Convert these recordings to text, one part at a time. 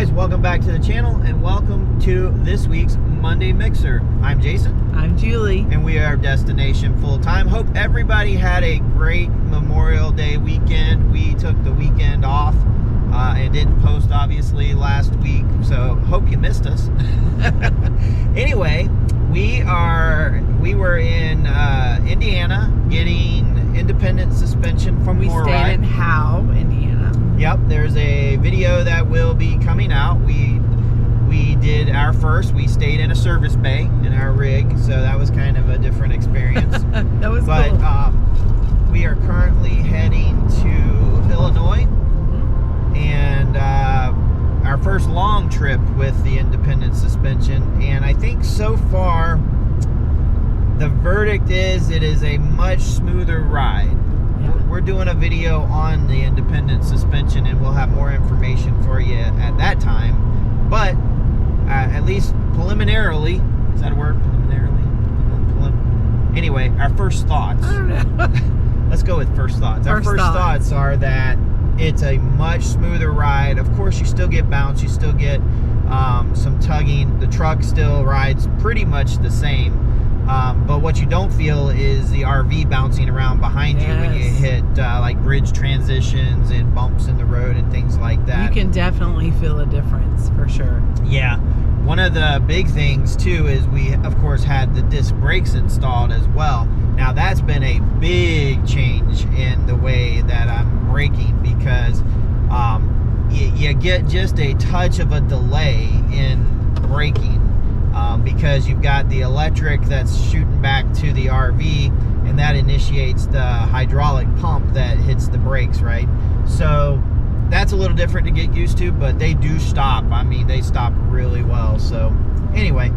guys, welcome back to the channel and welcome to this week's Monday Mixer. I'm Jason. I'm Julie. And we are Destination Full-Time. Hope everybody had a great Memorial Day weekend. We took the weekend off and didn't post obviously last week, so hope you missed us. Anyway, we were in Indiana getting independent suspension from We stayed in Howe, Indiana. Yep, there's a video that will be coming out. We did our first. We stayed in a service bay in our rig, so that was kind of a different experience. That was but, cool. We are currently heading to Illinois, and our first long trip with the independent suspension. And I think so far, the verdict is it is a much smoother ride. We're doing a video on the independent suspension, and we'll have more information for you at that time. But at least preliminarily, is that a word? Preliminarily? Anyway, our first thoughts. I don't know. Let's go with first thoughts. Our first thoughts are that it's a much smoother ride. Of course, you still get bounce, you still get some tugging. The truck still rides pretty much the same. But what you don't feel is the RV bouncing around behind you when you hit like bridge transitions and bumps in the road and things like that. You can definitely feel a difference for sure. Yeah. One of the big things too is we of course had the disc brakes installed as well. Now that's been a big change in the way that I'm braking, because you get just a touch of a delay in braking. Because you've got the electric that's shooting back to the RV, and that initiates the hydraulic pump that hits the brakes, right? So that's a little different to get used to, but they do stop. I mean, they stop really well. So anyway,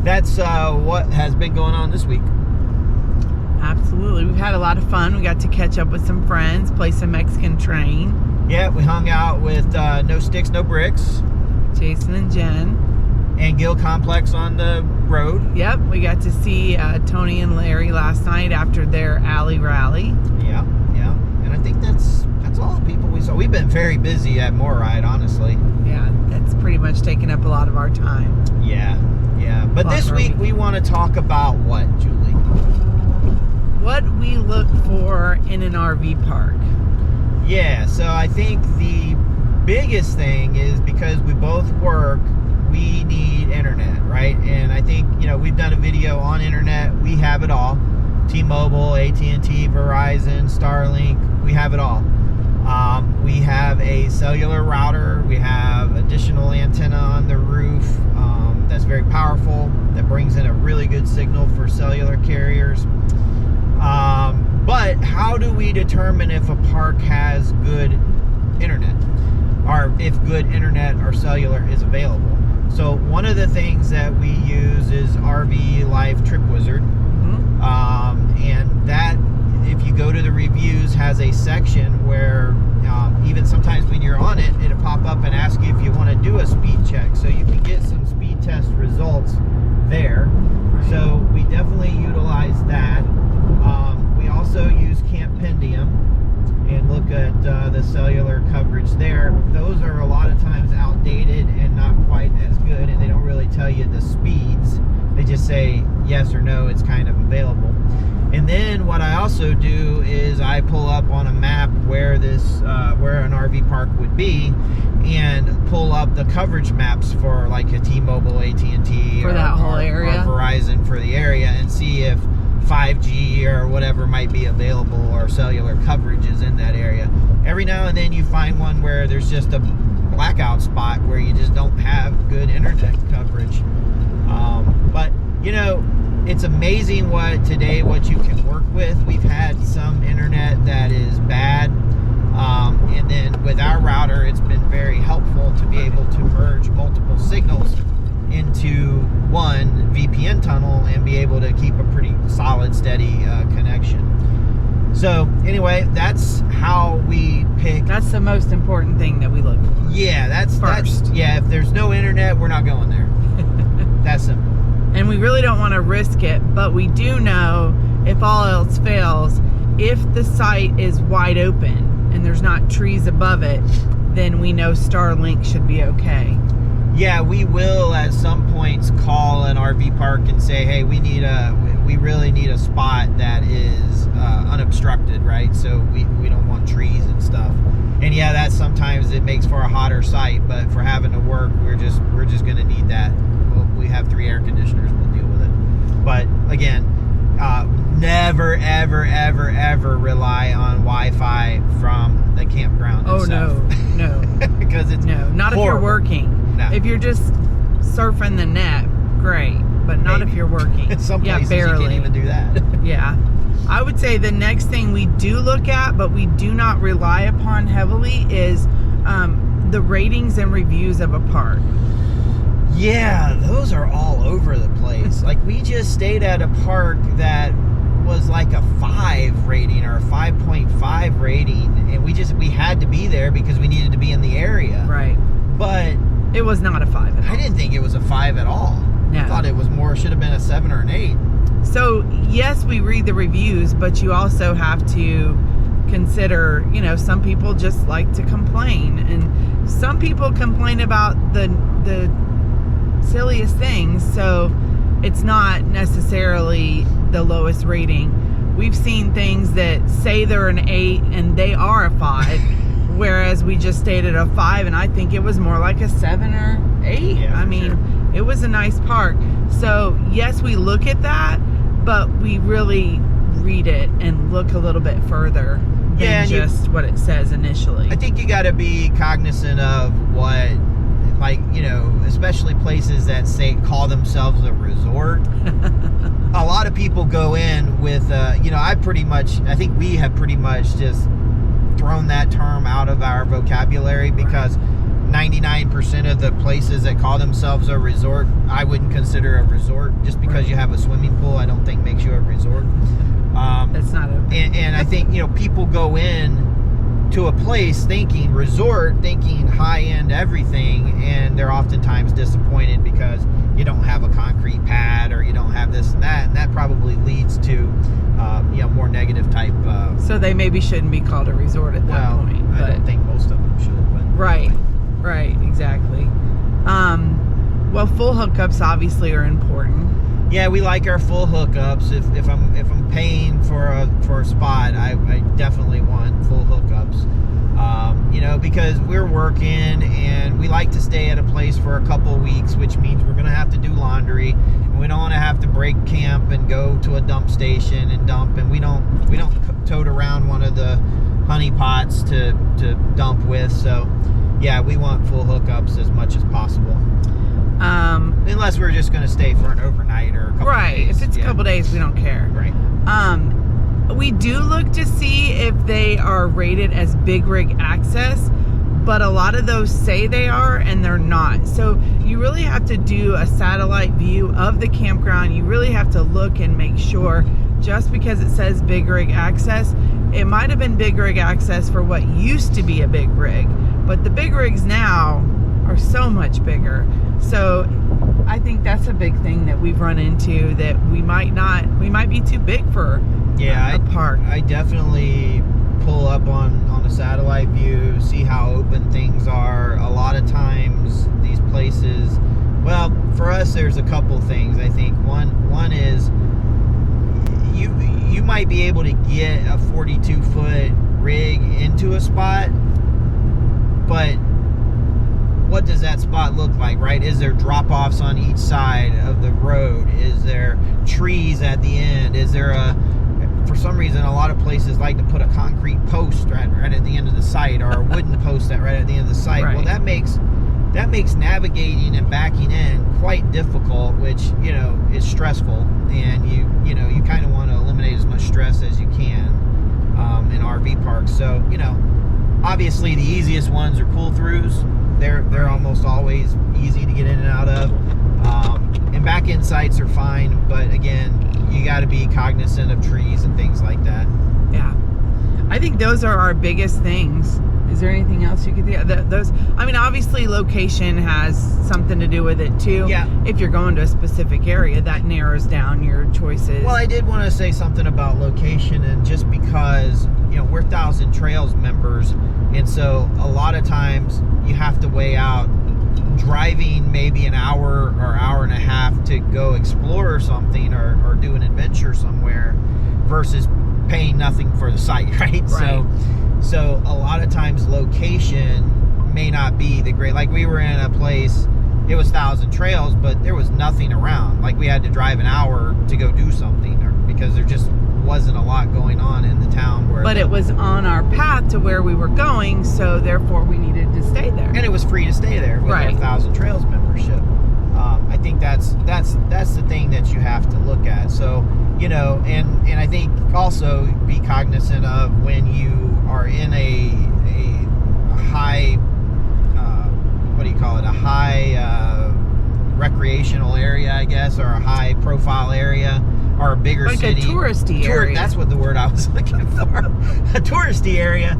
that's what has been going on this week. Absolutely. We've had a lot of fun. We got to catch up with some friends, play some Mexican Train. Yeah, we hung out with No Sticks, No Bricks. Jason and Jen. And Gill Complex on the road. Yep, we got to see Tony and Larry last night after their alley rally. Yeah. And I think that's all the people we saw. We've been very busy at Morride, honestly. Yeah, that's pretty much taken up a lot of our time. Yeah. But this week we want to talk about what, Julie? What we look for in an RV park. Yeah, so I think the biggest thing is, because we both work, we need internet, right? And I think, we've done a video on internet. We have it all. T-Mobile, AT&T, Verizon, Starlink, we have it all. We have a cellular router. We have additional antenna on the roof that's very powerful, that brings in a really good signal for cellular carriers. But how do we determine if a park has good internet, or if good internet or cellular is available? So one of the things that we use is rvlife Trip Wizard. And that, if you go to the reviews, has a section where even sometimes when you're on it, it'll pop up and ask you if you want to do a speed check. So you can get some speed test results there. So we definitely utilize that. We also use Campendium and look at the cellular coverage there. Those are a lot of times outdated and not quite as good, and they don't really tell you the speeds. They just say yes or no, it's kind of available. And then what I also do is I pull up on a map where where an RV park would be, and pull up the coverage maps for like a T-Mobile, AT&T, for that whole area, or Verizon for the area, and see if 5G or whatever might be available, or cellular coverage is in that area. Every now and then you find one where there's just a blackout spot where you just don't have good internet coverage. But it's amazing what you can work with. We've had some internet that is bad, and then with our router, it's been very helpful to be able to merge multiple signals into one VPN tunnel and be able to keep a pretty solid, steady connection. So anyway, that's how we pick. That's the most important thing that we look for. Yeah, that's first. If there's no internet, we're not going there. That's simple. And we really don't want to risk it, but we do know, if all else fails, if the site is wide open and there's not trees above it, then we know Starlink should be okay. Yeah, we will at some points call an RV park and say, hey, we really need a spot that is unobstructed, right? So we don't want trees and stuff. And yeah, that sometimes it makes for a hotter site, but for having to work, we're just going to need that. Well, we have 3 air conditioners, we'll deal with it. But again, never, ever, ever, ever rely on Wi-Fi from the campground itself. No. Because it's not horrible. If you're working. No. If you're just surfing the net, great. But not Maybe. if you're working. Some places barely. you can't even do that. Yeah. I would say the next thing we do look at, but we do not rely upon heavily, is the ratings and reviews of a park. Yeah, those are all over the place. Like, we just stayed at a park that was like a 5 rating or a 5.5 rating, and we had to be there because we needed to be in the area. Right. But it was not a 5 at all. I didn't think it was a 5 at all. No. I thought it was more, should have been a 7 or an 8. So, yes, we read the reviews, but you also have to consider, some people just like to complain, and some people complain about the silliest things, so it's not necessarily the lowest rating. We've seen things that say they're an 8 and they are a 5, whereas we just stayed at a 5, and I think it was more like a 7 or 8. Yeah, I mean, it was a nice park. So, yes, we look at that, but we really read it and look a little bit further than just what it says initially. I think you got to be cognizant of what, especially places that call themselves a resort. A lot of people go in with, I think we have pretty much just thrown that term out of our vocabulary, because 99% of the places that call themselves a resort, I wouldn't consider a resort. Just because you have a swimming pool, I don't think makes you a resort. That's not a... And I think, people go in to a place thinking resort, thinking high-end everything, and they're oftentimes disappointed because you don't have a concrete pad, or you don't have this and that probably leads to more negative type. So they maybe shouldn't be called a resort at that point. I don't think most of them should. But. Right, exactly. Well, full hookups obviously are important. Yeah, we like our full hookups. If I'm paying for a spot, I definitely want full hookups. Because we're working and we like to stay at a place for a couple weeks, which means we're gonna have to do laundry, and we don't want to have to break camp and go to a dump station and dump, and we don't tote around one of the honey pots to dump with. So yeah, we want full hookups as much as possible. Unless we're just going to stay for an overnight or a couple days. If it's a couple days, we don't care. Right. We do look to see if they are rated as big rig access, but a lot of those say they are and they're not. So you really have to do a satellite view of the campground. You really have to look and make sure, just because it says big rig access, it might have been big rig access for what used to be a big rig, but the big rigs now are so much bigger. So I think that's a big thing that we've run into, that we might be too big for a park. I definitely pull up on a satellite view, see how open things are. A lot of times these places, well, for us there's a couple things. I think one is you might be able to get a 42-foot rig into a spot, but what does that spot look like, right? Is there drop-offs on each side of the road? Is there trees at the end? Is there for some reason, a lot of places like to put a concrete post right at the end of the site, or a wooden post right at the end of the site. Right. Well, that makes navigating and backing in quite difficult, which, is stressful, and you kind of want to eliminate as much stress as you can in RV parks. So, obviously the easiest ones are pull-throughs. They're almost always easy to get in and out of. And back-end sites are fine, but again, you got to be cognizant of trees and things like that. Yeah. I think those are our biggest things. Is there anything else you could think of? Obviously location has something to do with it too. Yeah. If you're going to a specific area, that narrows down your choices. Well, I did want to say something about location, and just because, we're Thousand Trails members, and so a lot of times you have to weigh out driving hour or hour and a half to go explore something or do an adventure somewhere versus paying nothing for the site, right? So a lot of times location may not be the great, like we were in a place, it was Thousand Trails, but there was nothing around. Like we had to drive an hour to go do something because there just wasn't a lot going on in the town. But it was on our path to where we were going, so therefore we needed to stay there. And it was free to stay there with our Thousand Trails membership. I think that's the thing that you have to look at. So, you know, and I think also be cognizant of when you are in a high, what do you call it? A high recreational area, I guess, or a high profile area, or a bigger like city. Like a touristy area. That's what the word I was looking for. A touristy area.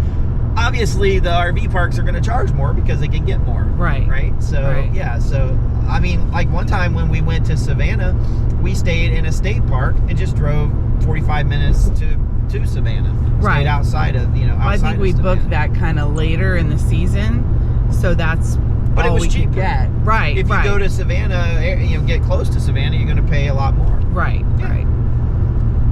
Obviously, the RV parks are going to charge more because they can get more. Right? So, yeah. So, I mean, like one time when we went to Savannah, we stayed in a state park and just drove 45 minutes to Savannah. Stayed outside of, outside I think we booked that kind of later in the season. So that's but all it was we cheaper. Could get. Right. If you go to Savannah, get close to Savannah, you're going to pay a lot more. Right.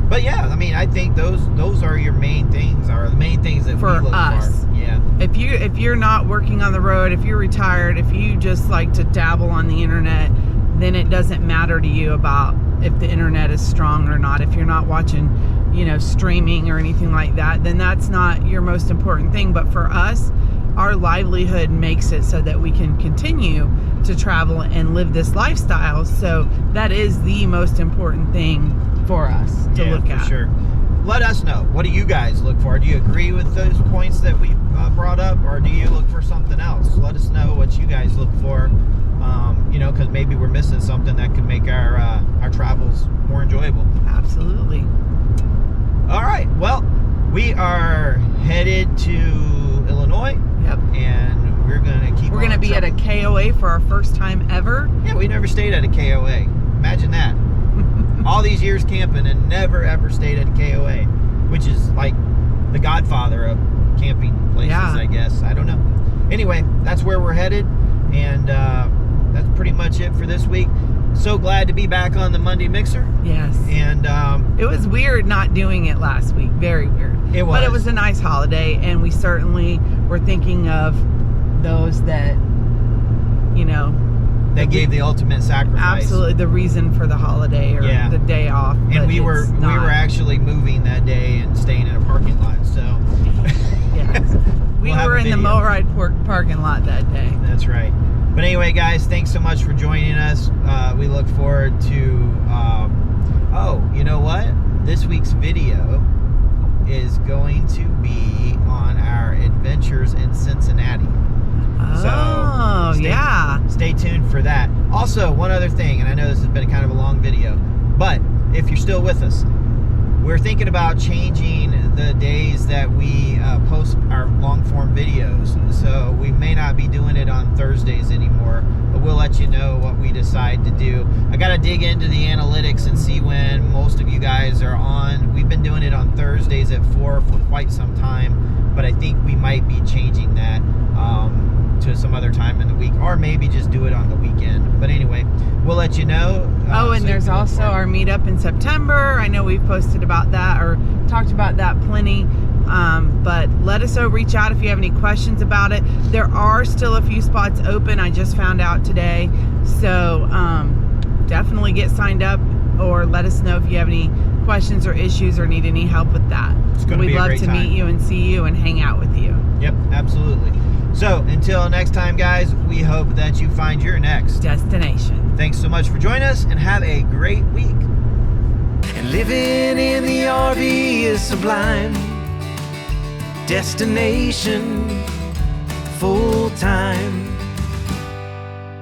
But yeah, I mean, I think those are your main things, are the main things that for we look us. for. Yeah. If you're not working on the road, if you're retired, if you just like to dabble on the internet, then it doesn't matter to you about if the internet is strong or not. If you're not watching, streaming or anything like that, then that's not your most important thing. But for us, our livelihood makes it so that we can continue to travel and live this lifestyle. So that is the most important thing for us to look at. Sure. Let us know. What do you guys look for? Do you agree with those points that we brought up, or do you look for something else? Let us know what you guys look for. Because maybe we're missing something that could make our travels more enjoyable. Absolutely. All right. Well, we are headed to Illinois. Yep. And we're gonna be at a KOA for our first time ever. Yeah, we never stayed at a KOA. Imagine that. All these years camping and never ever stayed at a KOA, which is like the godfather of camping places, I guess. I don't know. Anyway, that's where we're headed, and that's pretty much it for this week. So glad to be back on the Monday Mixer. Yes. And it was weird not doing it last week. Very weird. It was. But it was a nice holiday, and we certainly were thinking of those that, that gave the ultimate sacrifice. Absolutely, the reason for the holiday or the day off. And we were actually moving that day and staying in a parking lot. So yes, we were in the Motorride parking lot that day. That's right. But anyway, guys, thanks so much for joining us. We look forward to. You know what? This week's video is going to be on our adventures in Cincinnati. Oh, Stay tuned for that. Also, one other thing, and I know this has been kind of a long video, but if you're still with us, we're thinking about changing the days that we post our long-form videos. So we may not be doing it on Thursdays anymore, but we'll let you know what we decide to do. I got to dig into the analytics and see when most of you guys are on. We've been doing it on Thursdays at 4 for quite some time, but I think we might be changing that to some other time in the week, or maybe just do it on the weekend. But anyway, we'll let you know. And there's also our meetup in September. I know we've posted about that or talked about that plenty. But let us know, reach out if you have any questions about it. There are still a few spots open. I just found out today. So definitely get signed up, or let us know if you have any questions or issues or need any help with that. We'd love to meet you and see you and hang out with you. Yep, absolutely. So until next time, guys, we hope that you find your next destination. Thanks so much for joining us, and have a great week. And living in the RV is sublime. Destination full time.